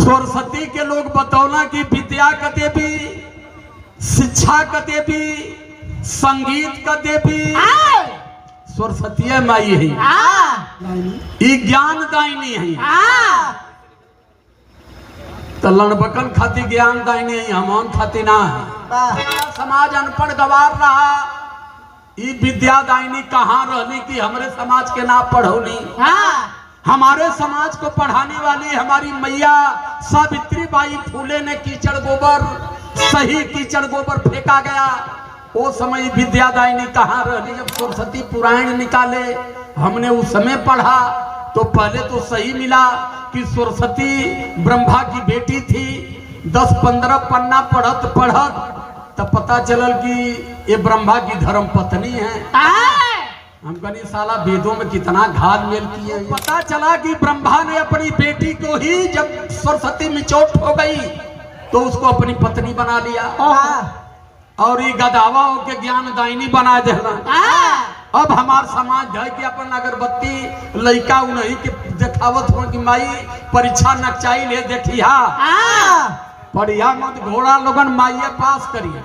सरस्वती के लोग बतौला कि विद्या का देवी, शिक्षा का देवी, संगीत का देवी सरस्वती माई है। ई ज्ञान दायिनी है। तो लड़बकन खाती ज्ञान दायिनी है, हम खाती ना है। समाज अनपढ़ गवार रहा, ई विद्या दायिनी कहाँ रहली कि हमरे समाज के ना पढ़ौली। हमारे समाज को पढ़ाने वाली हमारी मैया सावित्री बाई फूले ने कीचड़ गोबर, सही कीचड़ गोबर फेंका गया। वो समय विद्यादायिनी कहाँ रही। जब सरस्वती पुराण निकाले हमने उस समय पढ़ा तो पहले तो सही मिला कि सरस्वती ब्रह्मा की बेटी थी। 10-15 पन्ना पढ़त तब पता चलल कि ये ब्रह्मा की धर्म पत्नी है। हम कहनी साला वेदों में कितना घाल मेल किए। पता चला कि ब्रह्मा ने अपनी बेटी को ही जब सरस्वती में चोट हो गई तो उसको अपनी पत्नी बना लिया और ये गदावा होके ज्ञान दायिनी बना देना। अब हमार समाज है कि अपन अगरबत्ती लइका उन्हीं के देखावत हो कि माई परीक्षा नकचाई ले देखिया पढ़िया मत घोड़ा लोगन माइया पास करिए।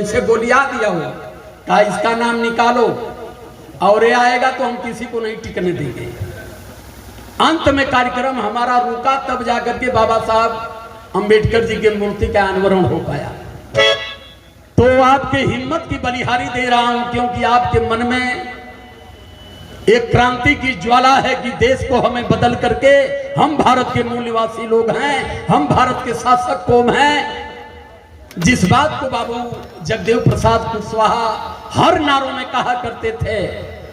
ऐसे गोलियां दिया हुआ का इसका नाम निकालो और ये आएगा तो हम किसी को नहीं टिकने देंगे। अंत में कार्यक्रम हमारा रुका तब जाकर के बाबा साहब अंबेडकर जी के मूर्ति का अनावरण हो पाया। तो आपके हिम्मत की बलिहारी दे रहा हूं क्योंकि आपके मन में एक क्रांति की ज्वाला है कि देश को हमें बदल करके, हम भारत के मूल निवासी लोग हैं, हम भारत के शासक कौम हैं। जिस बात को बाबू जगदेव प्रसाद कुशवाहा हर नारों में कहा करते थे,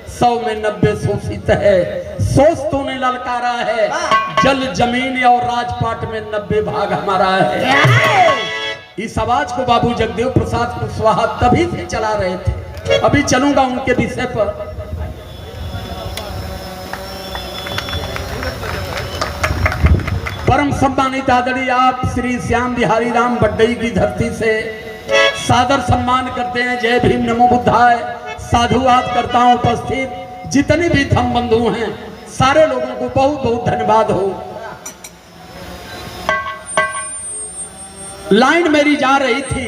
100 में 90 शोषित है, सोच तूने ललकारा है, जल जमीन और राजपाट में 90 भाग हमारा है। इस आवाज को बाबू जगदेव प्रसाद कुशवाहा तभी से चला रहे थे। अभी चलूंगा उनके विषय पर। परम सम्मानित आदरणीय आप श्री श्याम बिहारी राम बड्डई की धरती से सादर सम्मान करते हैं। जय भीम नमो बुद्धाय। साधुवाद करता हूं उपस्थित जितने भी धम बंधु हैं सारे लोगों को बहुत बहुत धन्यवाद हो। लाइन मेरी जा रही थी,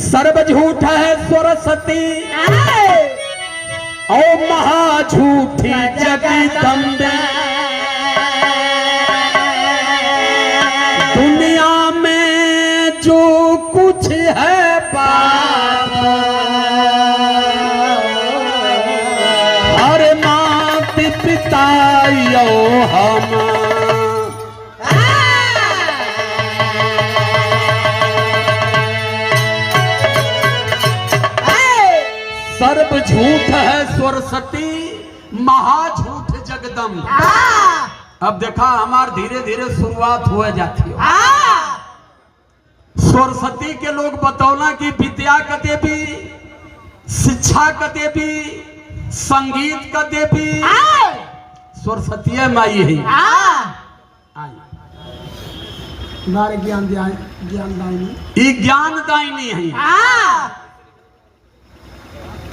सर्व झूठ है सरस्वती ओ महा झूठी जगदम्बे, दुनिया में जो कुछ है पाप हर मात पिता यो हम। सर्व झूठ है सरस्वती महाझूठ जगदम्ब। अब देखा हमार धीरे धीरे शुरुआत हो जाती है। सरस्वती के लोग बतौला कि विद्या का देवी, शिक्षा का देवी, संगीत का देवी सरस्वती माई है। ज्ञान दायिनी, ये ज्ञान दायिनी है।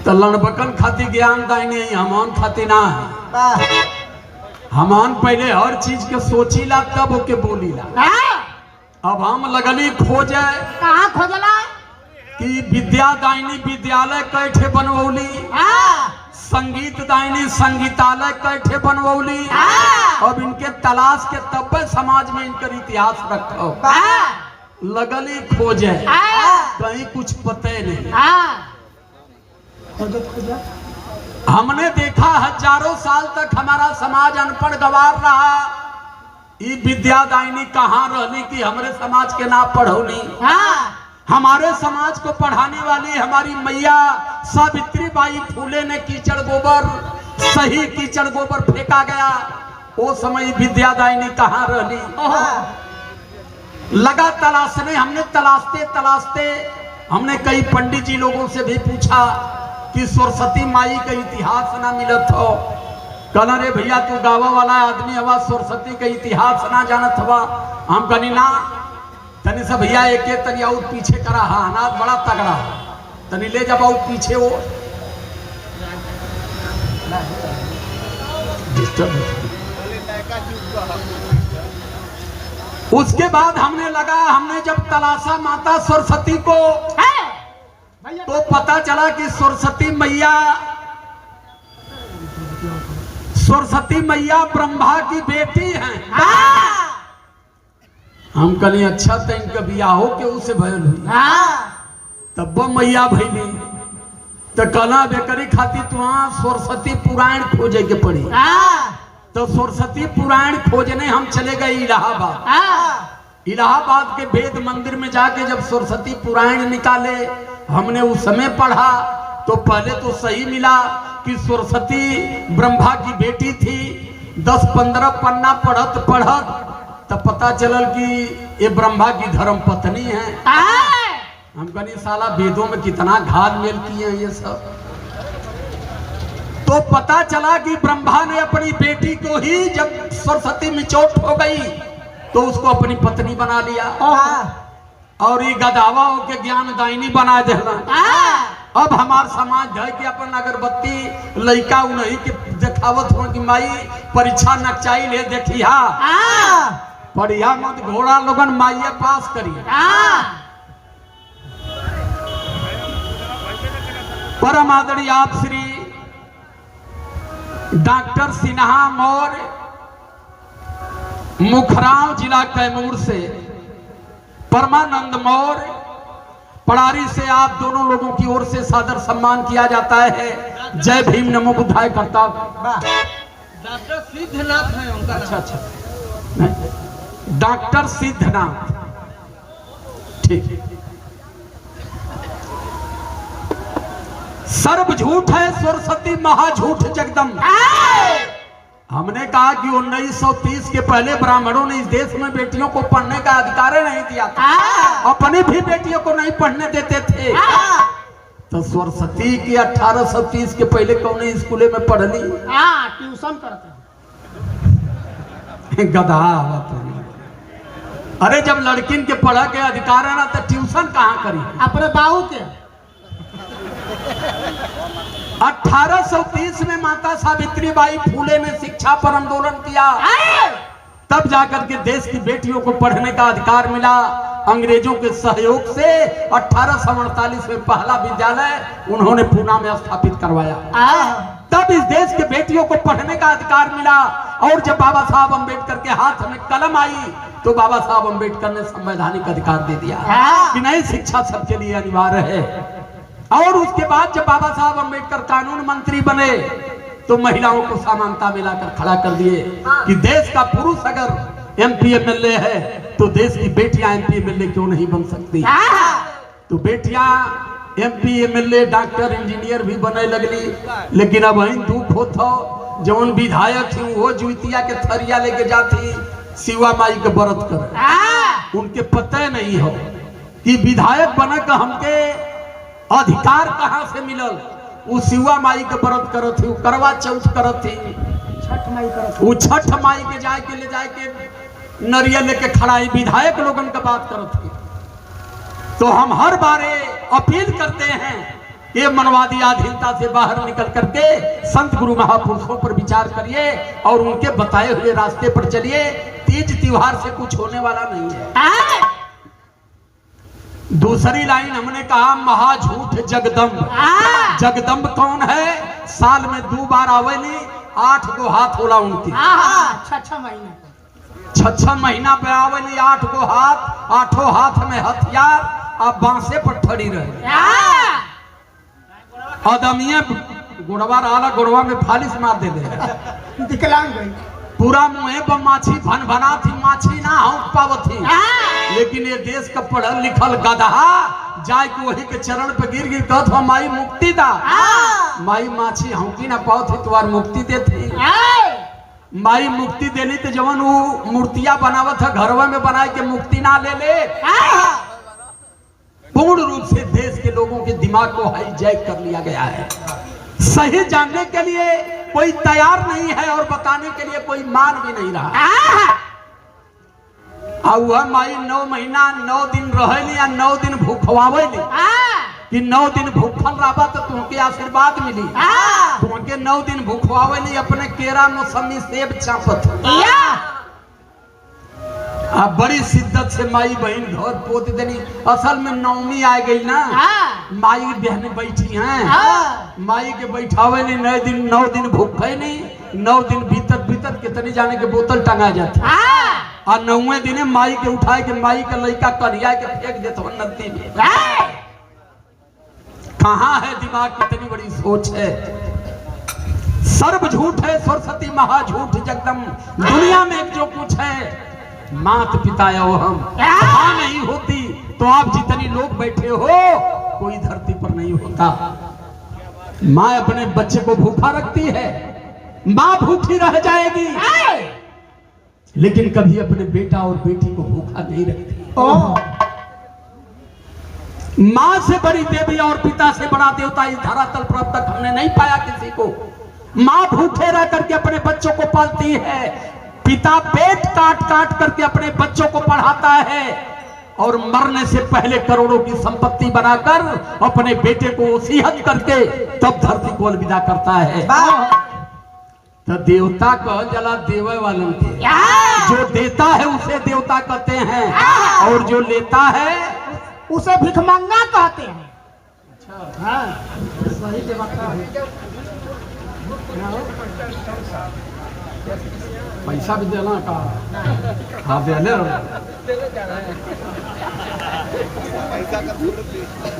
तो लड़बकन खाती ज्ञान दायिनी है, हम खाती ना है। हम पहले हर चीज के सोचीला तब ओके बोलीला। अब हम लगली खोजे। कहाँ खोजला कि विद्या दायिनी विद्यालय कैठे बनवौली, संगीत दायिनी संगीतालय कैठे बनवौली। अब इनके तलाश के तब समाज में इनका इतिहास रखो। लगली खोजे कहीं कुछ पते नहीं। हमने देखा हजारों साल तक हमारा समाज अनपढ़ गवार रहा। ये विद्या दायिनी कहाँ रहली कि हमरे समाज के ना पढ़ौली। हमारे समाज को पढ़ाने वाली हमारी मैया सावित्री बाई फूले ने कीचड़ गोबर, सही कीचड़ गोबर फेंका गया। वो समय विद्या दायिनी कहाँ रहली। लगा तलाशने, हमने तलाशते तलाशते हमने कई पंडित जी लोगों से भी पूछा कि सरस्वती माई का इतिहास ना मिलत हो। कहना रे भैया तू गावा वाला आदमी हवा, सरस्वती का इतिहास ना जानत हवा। हम कहनी ना तनी से भैया एक तनी और पीछे करा। हाँ अनाज बड़ा तगड़ा तनी ले जब और पीछे वो उसके बाद हमने जब तलाशा माता सरस्वती को तो पता चला कि सरस्वती मैया ब्रह्मा की बेटी हैं। हम कहीं अच्छा तो इनका बियाहो के उसे भयल हुई तब वो मैया भैली तो कला बेकरी खाती तुहाँ सरस्वती पुराण खोजे के पड़ी। तो सरस्वती पुराण खोजने हम चले गए इलाहाबाद के वेद मंदिर में जाके जब सरस्वती पुराण निकाले हमने उस समय पढ़ा तो पहले तो सही मिला कि सरस्वती ब्रह्मा की बेटी थी। 10-15 पन्ना पढ़त तब पता चलल कि ये ब्रह्मा की धर्म पत्नी है। हम कहनी साला वेदों में कितना घाल मेल किए हैं ये सब। तो पता चला कि ब्रह्मा ने अपनी बेटी को ही जब सरस्वती में चोट हो गई तो उसको अपनी पत्नी बना लिया और ये गदावा के ज्ञान दायनी बना देना। अब हमार समाज है कि अपन अगरबत्ती लइका उन्हीं के देखावत हो कि माई परीक्षा नकचाई ले देखिया पढ़िया मत घोड़ा लोगन माइया पास करिए। परम आदरणीय आप श्री डॉक्टर सिन्हा मौर्य मुखराव जिला कैमूर से परमानंद मौर्य पड़ारी से आप दोनों लोगों की ओर से सादर सम्मान किया जाता है। जय भीम नमो बुद्धाय करता। डॉक्टर सिद्धनाथ है उनका। अच्छा डॉक्टर सिद्धनाथ ठीक। सर्व झूठ है सरस्वती महाझूठ जगदम्ब। हमने कहा कि 1930 के पहले ब्राह्मणों ने इस देश में बेटियों को पढ़ने का अधिकार नहीं दिया था। अपनी भी बेटियों को नहीं पढ़ने देते थे। तो सरस्वती की 1830 के पहले कौन स्कूल में पढ़ली ट्यूशन करते गधा। अरे जब लड़किन के पढ़ा के अधिकार है ना तो ट्यूशन कहाँ करी अपने बाबू के। 1830 में माता सावित्री बाई फूले ने शिक्षा पर आंदोलन किया तब जाकर के देश की बेटियों को पढ़ने का अधिकार मिला। अंग्रेजों के सहयोग से 1848 में पहला विद्यालय उन्होंने पूना में स्थापित करवाया। तब इस देश के बेटियों को पढ़ने का अधिकार मिला। और जब बाबा साहब अम्बेडकर के हाथ में कलम आई तो बाबा साहब अम्बेडकर ने संवैधानिक अधिकार दे दिया कि नहीं शिक्षा सबके लिए अनिवार्य है। और उसके बाद जब बाबा साहब अम्बेडकर कानून मंत्री बने तो महिलाओं को समानता मिलाकर खड़ा कर दिए कि देश का पुरुष अगर MP MLA है तो देश की बेटियां MP MLA क्यों नहीं बन सकती। तो बेटियां MP MLA डॉक्टर इंजीनियर भी बने लगली। लेकिन अब वही दुख होता जौन विधायक थी वो जुतिया के थरिया लेके जाती शिवा माई के व्रत कर। उनके पता नहीं हो कि विधायक बने का हमके अधिकार कहाँ से मिलल। वो शिवा माई के व्रत करत थी, करवा चौथ करत थी, छठ माई करत वो छठ माई के ले जाए के नरियल लेके खड़ाई विधायक लोगन का बात करत थी। तो हम हर बारे अपील करते हैं कि मनवादी अधीनता से बाहर निकल करके संत गुरु महापुरुषों पर विचार करिए और उनके बताए हुए रास्ते पर चलिए। तीज त्योहार से कुछ होने वाला नहीं है। दूसरी लाइन हमने कहा महाझूठ जगदम्ब। जगदम्ब कौन है? साल में 2 बार आवेली, 8 गो हाथ होला उनकी। 6 महीना पे आवेली, 8 गो हाथ, 8 हाथ में हथियार और बांसे पर ठड़ी रहे। आदमिया गुड़वा रहा, गुड़वा में फालिस मार दे विकलांग गई पूरा मुँह पर माछी भन भना थी, माछी ना हाँक पावत थी। लेकिन ये देश का पढ़ल लिखल गधा जाए कि वही के चरण पे गिर कहत हो माई मुक्ति दा। माई माछी हाँकी ना पावत थी तुम्हार मुक्ति देती। माई मुक्ति देली तो जवन वो मूर्तियां बनावत है घरवा में बनाए के मुक्ति ना ले ले। पूर्ण रूप से देश के लोगों के दिमाग को हाईजैक कर लिया गया है। सही जानने के लिए कोई तैयार नहीं है और बताने के लिए कोई मान भी नहीं रहा। वह माई 9 महीना 9 दिन रहेली या 9 दिन भूखवावेली कि 9 दिन भूखल रहा तो तुमके आशीर्वाद मिली। तुमके 9 दिन भूखवावे ली अपने केरा मौसमी सेब चापत। अब बड़ी शिद्दत से माई बहन घर पोत देनी। असल में नवमी आ गई ना, माई बहन बैठी हैं, माई के बैठावे नहीं 9 दिन भूखे नहीं, 9 दिन भीतर भीतर कितनी जाने के बोतल टंगा जाती। और 9वें दिन माई के उठाए के माई का लड़का कन्हैया के फेंक देते हो नदी में। कहाँ है दिमाग, कितनी बड़ी सोच है। सर्व झूठ है, सरस्वती महा झूठ जगदम। दुनिया में जो कुछ है मात पिता या वो हम मां नहीं होती तो आप जितनी लोग बैठे हो कोई धरती पर नहीं होता। मां अपने बच्चे को भूखा रखती है, मां भूखी रह जाएगी लेकिन कभी अपने बेटा और बेटी को भूखा नहीं रखती। मां से बड़ी देवी और पिता से बड़ा देवता इस धरातल पर अब तक हमने नहीं पाया किसी को। मां भूखे रह करके अपने बच्चों को पालती है, पिता पेट काट काट करके अपने बच्चों को पढ़ाता है और मरने से पहले करोड़ों की संपत्ति बनाकर अपने बेटे को वसीयत करके तब धरती को अलविदा करता है। तो देवता कह जला देवे वालों के, जो देता है उसे देवता कहते हैं और जो लेता है उसे भिखमंगा कहते हैं। सही देवता है। पैसा भी देना का, हाँ देने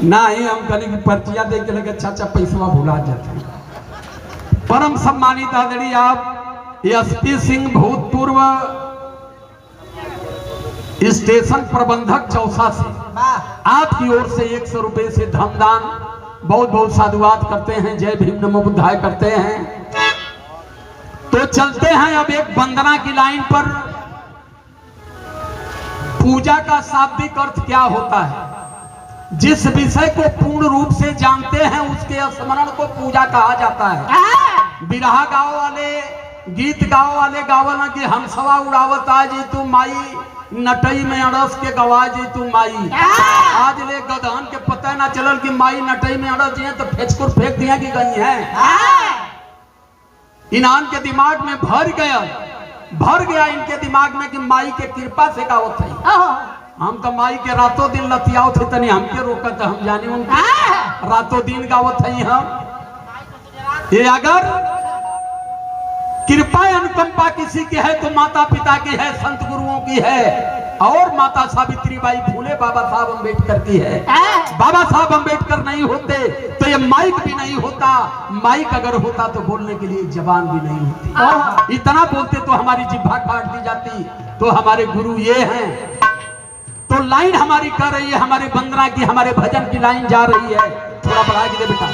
नहीं, हम कहीं पर्चिया दे के लगे अच्छा पैसा भुला जाते हैं। परम सम्मानित आदरणीय आप एसपी सिंह भूतपूर्व स्टेशन प्रबंधक चौसा से आपकी ओर से 100 रुपए से धनदान बहुत बहुत साधुवाद करते हैं। जय भीम नमो बुद्धाय करते हैं। तो चलते हैं अब एक वंदना की लाइन पर। पूजा का शाब्दिक अर्थ क्या होता है? जिस विषय को पूर्ण रूप से जानते हैं उसके स्मरण को पूजा कहा जाता है। बिरहा गाँव वाले, गीत गाँव वाले गावना की हम सवा उड़ावत आज तू माई, नटई में अड़स के गवा जी तू माई। आज ले गधन के पता ना चलल कि माई नटई में अड़स दिए तो फेंचकुर फेंक दिया कि गई है। इनान के दिमाग में भर गया इनके दिमाग में कि माई के कृपा से गावत है। हम तो माई के रातों दिन लतियाओ थे तनी हमके रोकत, हम जाने उनके रातों दिन गावत है। हम ये अगर कृपा अनुकंपा किसी की है तो माता पिता की है, संत गुरुओं की है और माता सावित्रीबाई फूले बाबा साहब अम्बेडकर की है। बाबा साहब अम्बेडकर नहीं होते तो ये माइक भी नहीं होता, माइक अगर होता तो बोलने के लिए जबान भी नहीं होती। इतना बोलते तो हमारी जिह्वा काट दी जाती। तो हमारे गुरु ये हैं। तो लाइन हमारी कर रही है, हमारे वंदना की, हमारे भजन की लाइन जा रही है। थोड़ा बढ़ा के दे बेटा।